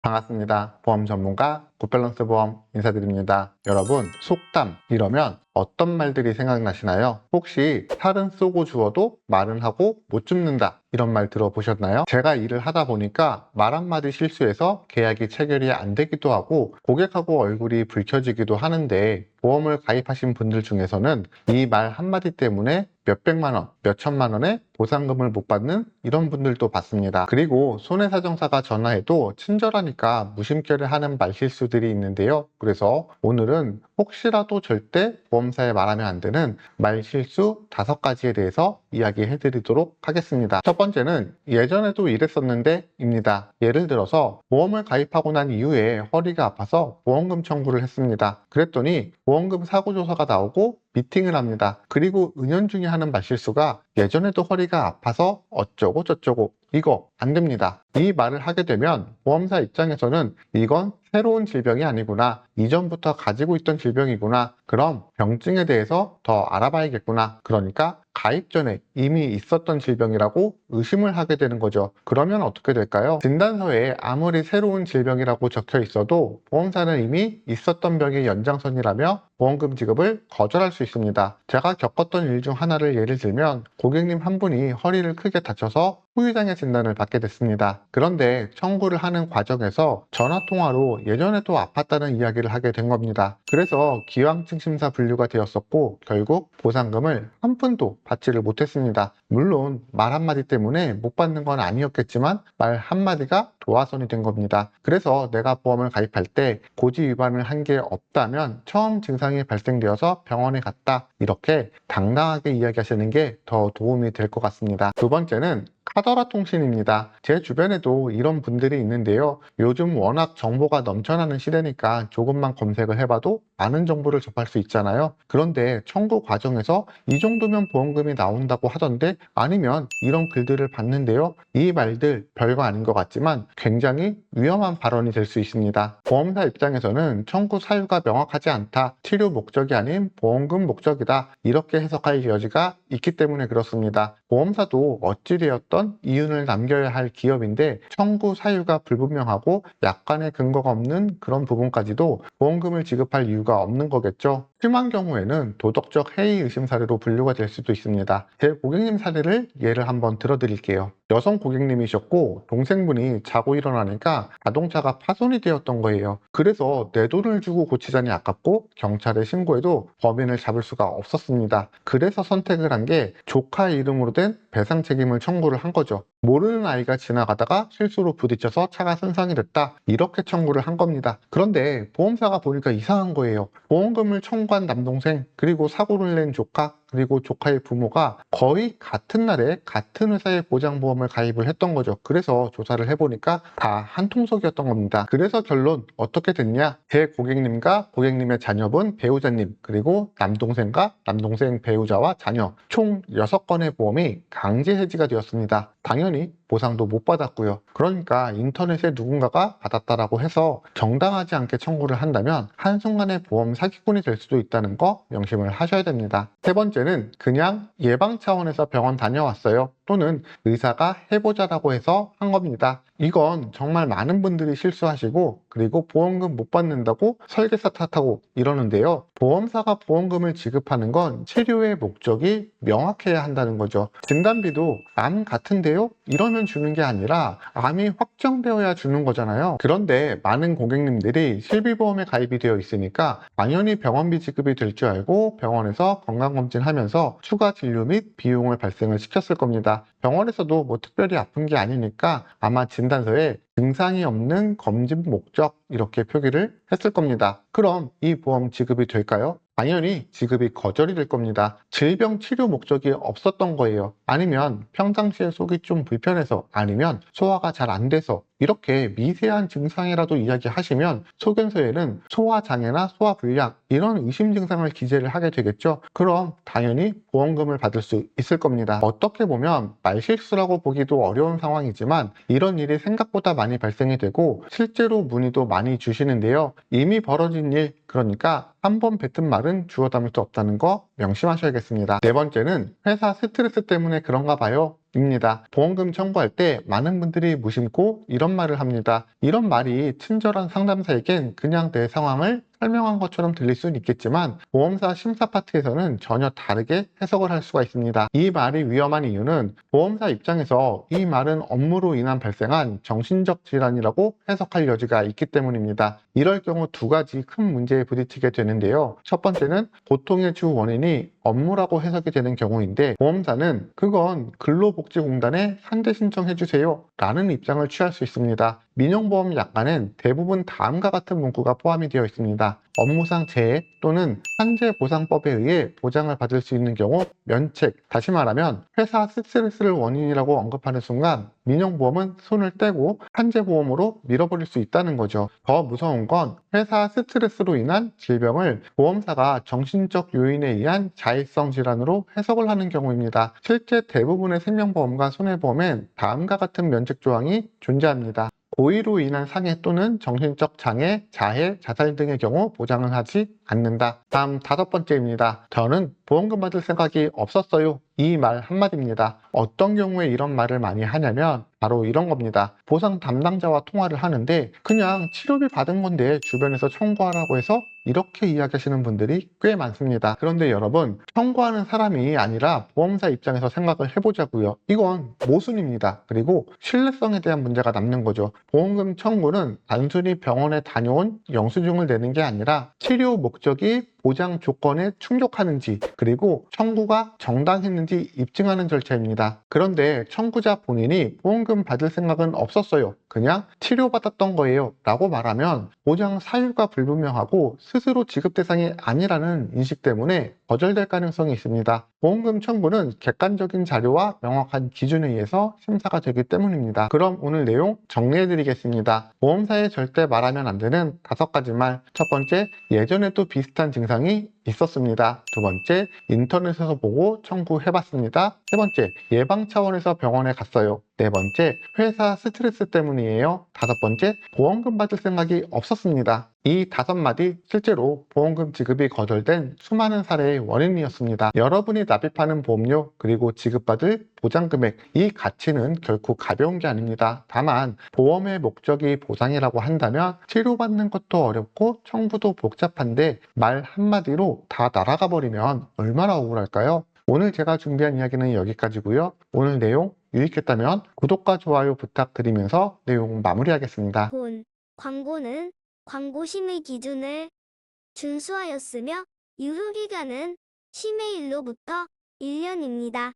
반갑습니다. 보험 전문가 굿밸런스 보험 인사드립니다. 여러분, 속담 이러면 어떤 말들이 생각나시나요? 혹시 살은 쏘고 주워도 말은 하고 못 줍는다 이런 말 들어보셨나요? 제가 일을 하다 보니까 말 한마디 실수해서 계약이 체결이 안 되기도 하고 고객하고 얼굴이 붉혀지기도 하는데, 보험을 가입하신 분들 중에서는 이 말 한마디 때문에 몇백만 원, 몇천만 원의 보상금을 못 받는 이런 분들도 봤습니다. 그리고 손해사정사가 전화해도 친절하니까 무심결에 하는 말실수들이 있는데요. 그래서 오늘은 혹시라도 절대 보험사에 말하면 안 되는 말실수 5가지에 대해서 이야기해 드리도록 하겠습니다. 첫 번째는 예전에도 이랬었는데 입니다. 예를 들어서 보험을 가입하고 난 이후에 허리가 아파서 보험금 청구를 했습니다. 그랬더니 보험금 사고조사가 나오고 미팅을 합니다. 그리고 은연중에 하는 말실수가 예전에도 허리가 아파서 어쩌고 저쩌고, 이거 안 됩니다. 이 말을 하게 되면 보험사 입장에서는 이건 새로운 질병이 아니구나, 이전부터 가지고 있던 질병이구나, 그럼 병증에 대해서 더 알아봐야겠구나, 그러니까 가입 전에 이미 있었던 질병이라고 의심을 하게 되는 거죠. 그러면 어떻게 될까요? 진단서에 아무리 새로운 질병이라고 적혀 있어도 보험사는 이미 있었던 병의 연장선이라며 보험금 지급을 거절할 수 있습니다. 제가 겪었던 일 중 하나를 예를 들면, 고객님 한 분이 허리를 크게 다쳐서 후유장애 진단을 받게 됐습니다. 그런데 청구를 하는 과정에서 전화통화로 예전에도 아팠다는 이야기를 하게 된 겁니다. 그래서 기왕증 심사 분류가 되었었고 결국 보상금을 한 푼도 받지를 못했습니다. 물론 말 한마디 때문에 못 받는 건 아니었겠지만 말 한마디가 도화선이 된 겁니다. 그래서 내가 보험을 가입할 때 고지 위반을 한 게 없다면 처음 증상이 발생되어서 병원에 갔다, 이렇게 당당하게 이야기하시는 게 더 도움이 될 것 같습니다. 두 번째는 카더라 통신입니다. 제 주변에도 이런 분들이 있는데요. 요즘 워낙 정보가 넘쳐나는 시대니까 조금만 검색을 해봐도 많은 정보를 접할 수 있잖아요. 그런데 청구 과정에서 이 정도면 보험금이 나온다고 하던데, 아니면 이런 글들을 봤는데요. 이 말들 별거 아닌 것 같지만 굉장히 위험한 발언이 될 수 있습니다. 보험사 입장에서는 청구 사유가 명확하지 않다, 치료 목적이 아닌 보험금 목적이다, 이렇게 해석할 여지가 있기 때문에 그렇습니다. 보험사도 어찌되었던 이윤을 남겨야 할 기업인데 청구 사유가 불분명하고 약간의 근거가 없는 그런 부분까지도 보험금을 지급할 이유가 없는 거겠죠. 심한 경우에는 도덕적 해이 의심 사례로 분류가 될 수도 있습니다. 제 고객님 사례를 예를 한번 들어드릴게요. 여성 고객님이셨고 동생분이 자고 일어나니까 자동차가 파손이 되었던 거예요. 그래서 내 돈을 주고 고치자니 아깝고 경찰에 신고해도 범인을 잡을 수가 없었습니다. 그래서 선택을 한 게 조카 이름으로 된 배상 책임을 청구를 한 거죠. 모르는 아이가 지나가다가 실수로 부딪혀서 차가 손상이 됐다, 이렇게 청구를 한 겁니다. 그런데 보험사가 보니까 이상한 거예요. 보험금을 청구한 남동생, 그리고 사고를 낸 조카, 그리고 조카의 부모가 거의 같은 날에 같은 회사의 보장보험을 가입을 했던 거죠. 그래서 조사를 해보니까 다 한 통속이었던 겁니다. 그래서 결론 어떻게 됐냐? 제 고객님과 고객님의 자녀분, 배우자님, 그리고 남동생과 남동생 배우자와 자녀 총 6건의 보험이 강제 해지가 되었습니다. 당연히 보상도 못 받았고요. 그러니까 인터넷에 누군가가 받았다라고 해서 정당하지 않게 청구를 한다면 한순간에 보험 사기꾼이 될 수도 있다는 거 명심을 하셔야 됩니다. 세 번째는 그냥 예방 차원에서 병원 다녀왔어요, 또는 의사가 해보자라고 해서 한 겁니다. 이건 정말 많은 분들이 실수하시고, 그리고 보험금 못 받는다고 설계사 탓하고 이러는데요. 보험사가 보험금을 지급하는 건 치료의 목적이 명확해야 한다는 거죠. 진단비도 암 같은데요? 이러면 주는 게 아니라 암이 확정되어야 주는 거잖아요. 그런데 많은 고객님들이 실비보험에 가입이 되어 있으니까 당연히 병원비 지급이 될 줄 알고 병원에서 건강검진하면서 추가 진료 및 비용을 발생을 시켰을 겁니다. 병원에서도 뭐 특별히 아픈 게 아니니까 아마 진단서에 증상이 없는 검진 목적, 이렇게 표기를 했을 겁니다. 그럼 이 보험 지급이 될까요? 당연히 지급이 거절이 될 겁니다. 질병 치료 목적이 없었던 거예요. 아니면 평상시에 속이 좀 불편해서, 아니면 소화가 잘 안 돼서, 이렇게 미세한 증상이라도 이야기하시면 소견서에는 소화장애나 소화불량, 이런 의심 증상을 기재를 하게 되겠죠. 그럼 당연히 보험금을 받을 수 있을 겁니다. 어떻게 보면 말실수라고 보기도 어려운 상황이지만 이런 일이 생각보다 많이 발생이 되고 실제로 문의도 많이 주시는데요. 이미 벌어진 일, 그러니까 한 번 뱉은 말은 주워 담을 수 없다는 거 명심하셔야겠습니다. 네 번째는 회사 스트레스 때문에 그런가 봐요, 입니다. 보험금 청구할 때 많은 분들이 무심코 이런 말을 합니다. 이런 말이 친절한 상담사에겐 그냥 내 상황을 설명한 것처럼 들릴 수는 있겠지만 보험사 심사 파트에서는 전혀 다르게 해석을 할 수가 있습니다. 이 말이 위험한 이유는 보험사 입장에서 이 말은 업무로 인한 발생한 정신적 질환이라고 해석할 여지가 있기 때문입니다. 이럴 경우 두 가지 큰 문제에 부딪히게 되는데요. 첫 번째는 고통의 주 원인이 업무라고 해석이 되는 경우인데 보험사는 그건 근로복지공단에 산재 신청해주세요 라는 입장을 취할 수 있습니다. 민영보험 약관엔 대부분 다음과 같은 문구가 포함이 되어 있습니다. 업무상 재해 또는 산재보상법에 의해 보장을 받을 수 있는 경우 면책, 다시 말하면 회사 스트레스를 원인이라고 언급하는 순간 민영보험은 손을 떼고 산재보험으로 밀어버릴 수 있다는 거죠. 더 무서운 건 회사 스트레스로 인한 질병을 보험사가 정신적 요인에 의한 자해성 질환으로 해석을 하는 경우입니다. 실제 대부분의 생명보험과 손해보험엔 다음과 같은 면책 조항이 존재합니다. 고의로 인한 상해 또는 정신적 장애, 자해, 자살 등의 경우 보장을 하지 않는다. 다음 다섯 번째입니다. 저는 보험금 받을 생각이 없었어요. 이 말 한마디입니다. 어떤 경우에 이런 말을 많이 하냐면 바로 이런 겁니다. 보상 담당자와 통화를 하는데 그냥 치료비 받은 건데 주변에서 청구하라고 해서 이렇게 이야기하시는 분들이 꽤 많습니다. 그런데 여러분, 청구하는 사람이 아니라 보험사 입장에서 생각을 해보자고요. 이건 모순입니다. 그리고 신뢰성에 대한 문제가 남는 거죠. 보험금 청구는 단순히 병원에 다녀온 영수증을 내는 게 아니라 치료 목적이 보장 조건에 충족하는지 그리고 청구가 정당했는지 입증하는 절차입니다. 그런데 청구자 본인이 보험금 받을 생각은 없었어요. 그냥 치료받았던 거예요 라고 말하면 보장 사유가 불분명하고 스스로 지급 대상이 아니라는 인식 때문에 거절될 가능성이 있습니다. 보험금 청구는 객관적인 자료와 명확한 기준에 의해서 심사가 되기 때문입니다. 그럼 오늘 내용 정리해 드리겠습니다. 보험사에 절대 말하면 안 되는 5가지 말. 첫 번째, 예전에도 비슷한 증상이 있었습니다. 두 번째, 인터넷에서 보고 청구해봤습니다. 세 번째, 예방 차원에서 병원에 갔어요. 네 번째, 회사 스트레스 때문이에요. 다섯 번째, 보험금 받을 생각이 없었습니다. 이 5마디 실제로 보험금 지급이 거절된 수많은 사례의 원인이었습니다. 여러분이 납입하는 보험료 그리고 지급받을 보장금액, 이 가치는 결코 가벼운 게 아닙니다. 다만 보험의 목적이 보상이라고 한다면 치료받는 것도 어렵고 청구도 복잡한데 말 한마디로 다 날아가 버리면 얼마나 억울할까요? 오늘 제가 준비한 이야기는 여기까지고요. 오늘 내용 유익했다면 구독과 좋아요 부탁드리면서 내용 마무리하겠습니다. 본 광고는 광고심의 기준을 준수하였으며 유효기간은 심의일로부터 1년입니다.